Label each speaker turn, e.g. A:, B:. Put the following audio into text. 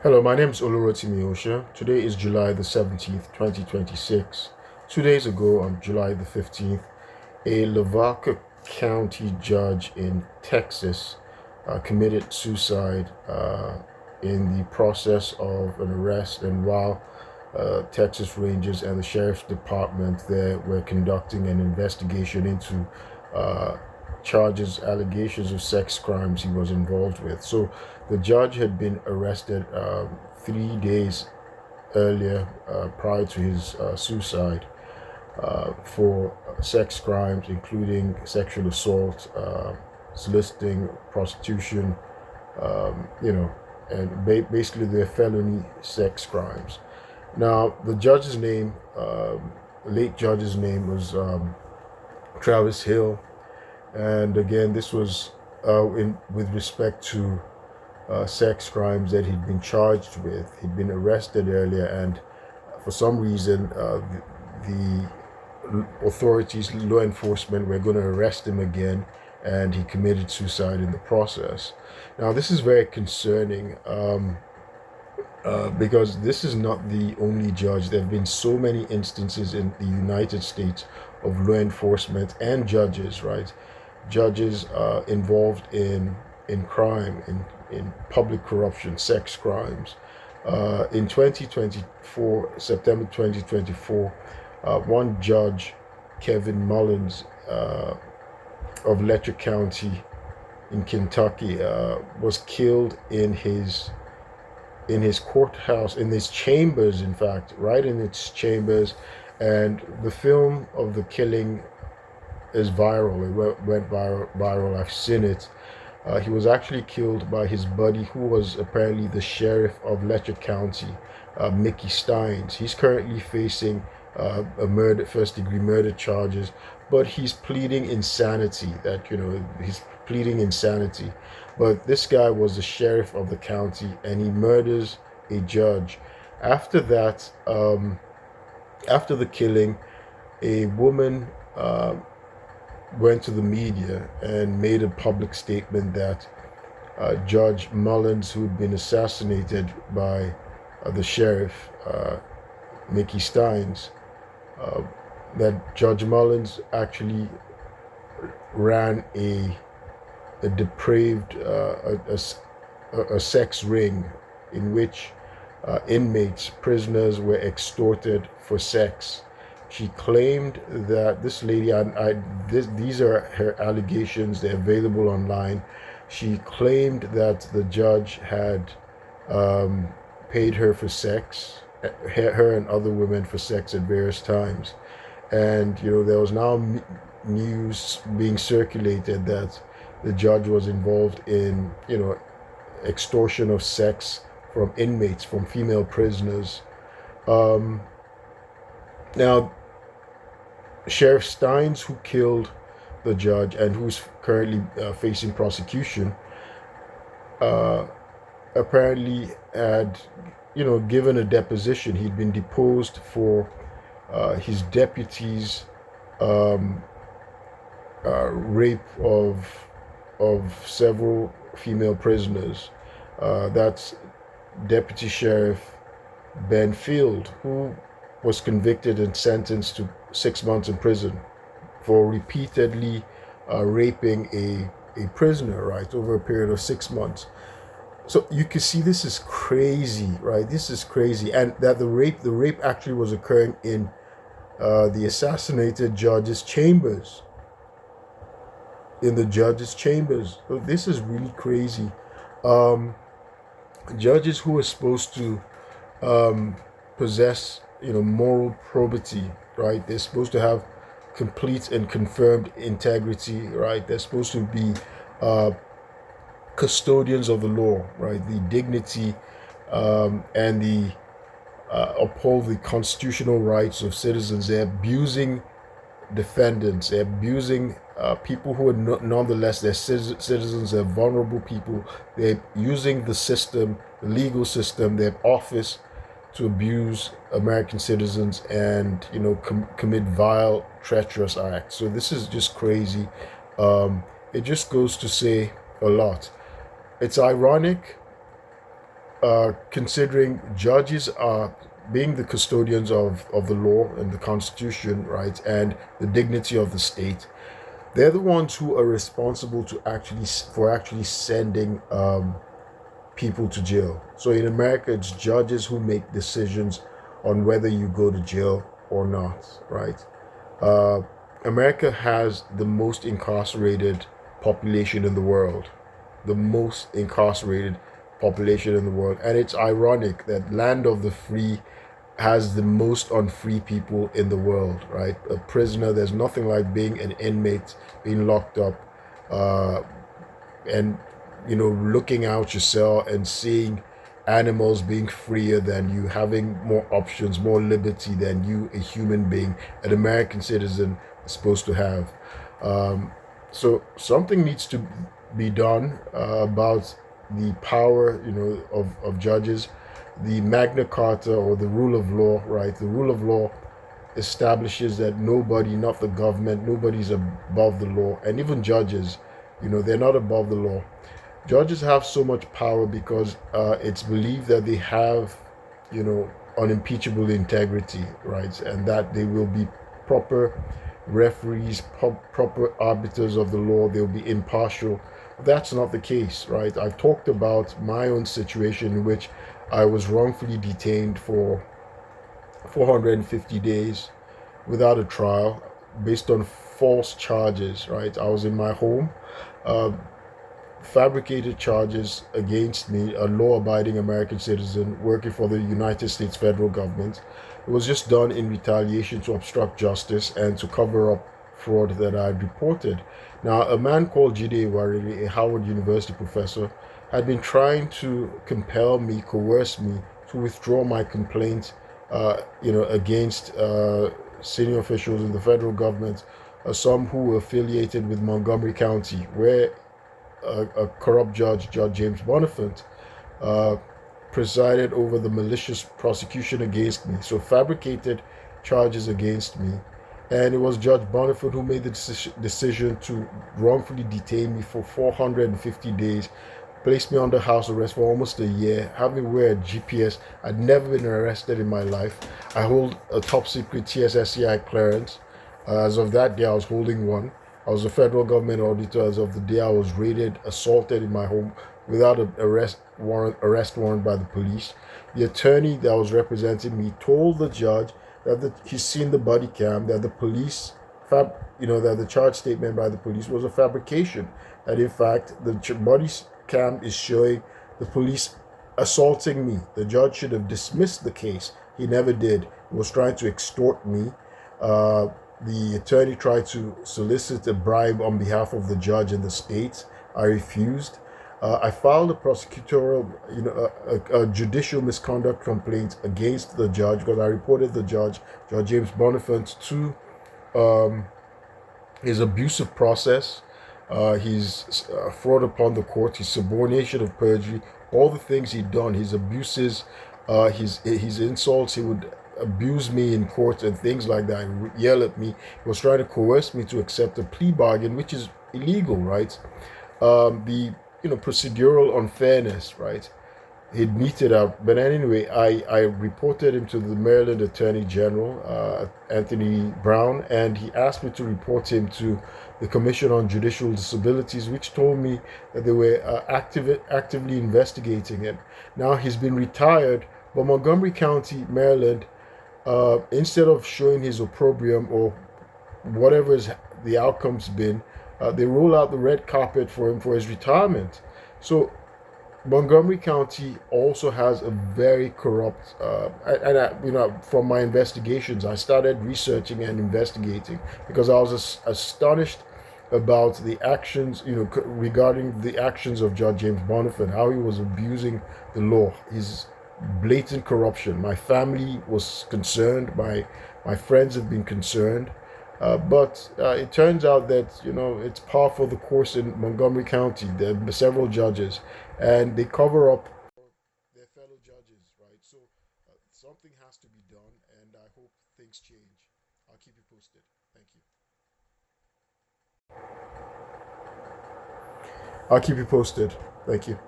A: Hello, my name is Olurotimi Osha. Today is July the 17th, 2026. 2 days ago, on July the 15th, a Lavaca County judge in Texas committed suicide in the process of an arrest, and while Texas Rangers and the Sheriff's Department there were conducting an investigation into uh, allegations of sex crimes he was involved with. So the judge had been arrested 3 days earlier, prior to his suicide, for sex crimes, including sexual assault, soliciting, prostitution, you know, and basically they're felony sex crimes. Now, the judge's name, late judge's name was Travis Hill, and again, this was in with respect to sex crimes that he'd been charged with. He'd been arrested earlier, and for some reason, the authorities, law enforcement, were going to arrest him again, and he committed suicide in the process. Now, this is very concerning. Because this is not the only judge. There have been so many instances in the United States of law enforcement and judges, right? Judges involved in crime, in public corruption, sex crimes. In 2024, September 2024, one judge, Kevin Mullins, of Letcher County in Kentucky, was killed in his courthouse, in his chambers, in fact, right in its chambers. And the film of the killing is viral. It went viral. I've seen it. He was actually killed by his buddy, who was apparently the sheriff of Letcher County, Mickey Steins. He's currently facing first-degree murder charges, but he's pleading insanity. He's pleading insanity. But this guy was the sheriff of the county, and he murders a judge. After that, after the killing, a woman went to the media and made a public statement that Judge Mullins, who had been assassinated by the sheriff, Mickey Steins, that Judge Mullins actually ran a depraved a sex ring in which inmates, prisoners, were extorted for sex. She claimed that this lady, these are her allegations, they're available online. She claimed that the judge had paid her for sex, her and other women for sex at various times. And, there was now news being circulated that the judge was involved in, extortion of sex from inmates, from female prisoners. Now, Sheriff Steins, who killed the judge and who's currently facing prosecution, apparently had, given a deposition. He'd been deposed for his deputy's rape of several female prisoners. That's Deputy Sheriff Ben Field, who was convicted and sentenced to 6 months in prison for repeatedly raping a prisoner, right, over a period of 6 months. So you can see this is crazy, right? This is crazy, and that the rape actually was occurring in the assassinated judge's chambers. In the judge's chambers. So this is really crazy. Judges who are supposed to possess, moral probity, right? They're supposed to have complete and confirmed integrity, right? They're supposed to be custodians of the law, right? The dignity and the uphold the constitutional rights of citizens. They're abusing defendants. They're abusing people who are nonetheless they're citizens. They're vulnerable people. They're using the system, the legal system, their office to abuse American citizens and commit vile, treacherous acts. So this is just crazy. It just goes to say a lot. It's ironic considering judges are being the custodians of the law and the Constitution, right, and the dignity of the state. They're the ones who are responsible to actually sending people to jail. So in America, it's judges who make decisions on whether you go to jail or not, right? Uh, America has the most incarcerated population in the world, the most incarcerated population in the world. And it's ironic that land of the free has the most unfree people in the world, right? A prisoner, there's nothing like being an inmate, being locked up, uh, and looking out your cell and seeing animals being freer than you, having more options, more liberty than you, a human being, an American citizen, is supposed to have. um, so something needs to be done about the power of judges. The Magna Carta, or the rule of law, right? The rule of law establishes that nobody, not the government, nobody's above the law, and even judges, they're not above the law. Judges have so much power because it's believed that they have, unimpeachable integrity, right, and that they will be proper referees, proper arbiters of the law. They'll be impartial. That's not the case, right? I've talked about my own situation in which I was wrongfully detained for 450 days without a trial based on false charges, right? I was in my home. Uh, Fabricated charges against me, a law abiding American citizen working for the United States federal government. It was just done in retaliation to obstruct justice and to cover up fraud that I had reported. Now, a man called Jide Wariri, a Howard University professor, had been trying to compel me, coerce me to withdraw my complaint, against senior officials in the federal government, some who were affiliated with Montgomery County, where a corrupt judge, Judge James Bonifant, uh, presided over the malicious prosecution against me. So fabricated charges against me. And it was Judge Bonifant who made the decision to wrongfully detain me for 450 days, placed me under house arrest for almost a year, had me wear a GPS. I'd never been arrested in my life. I hold a top secret TSSCI clearance. As of that day, I was holding one. I was a federal government auditor as of the day I was raided, assaulted in my home without an arrest warrant by the police. The attorney that was representing me told the judge that he's seen the body cam, that the police that the charge statement by the police was a fabrication. That in fact the body cam is showing the police assaulting me. The judge should have dismissed the case. He never did. He was trying to extort me. The attorney tried to solicit a bribe on behalf of the judge and the state. I refused. I filed a prosecutorial, a judicial misconduct complaint against the judge because I reported the judge, Judge James Bonifant, to um, his abusive process, his fraud upon the court, his subornation of perjury, all the things he'd done, his abuses, his insults. He would abuse me in court and things like that, and yell at me. He was trying to coerce me to accept a plea bargain, which is illegal, right? The procedural unfairness, right? He'd meted out. But anyway, I reported him to the Maryland Attorney General, Anthony Brown, and he asked me to report him to the Commission on Judicial Disabilities, which told me that they were actively investigating him. Now he's been retired, but Montgomery County, Maryland, instead of showing his opprobrium or whatever the outcome's been, they roll out the red carpet for him for his retirement. So Montgomery County also has a very corrupt, and from my investigations, I started researching and investigating because I was astonished about the actions, regarding the actions of Judge James Bonifant, how he was abusing the law, his blatant corruption. My family was concerned, my friends have been concerned, but it turns out that it's par for the course in Montgomery County. There are several judges, and they cover up their fellow judges, right? So something has to be done, and I hope things change. I'll keep you posted. Thank you. I'll keep you posted. Thank you.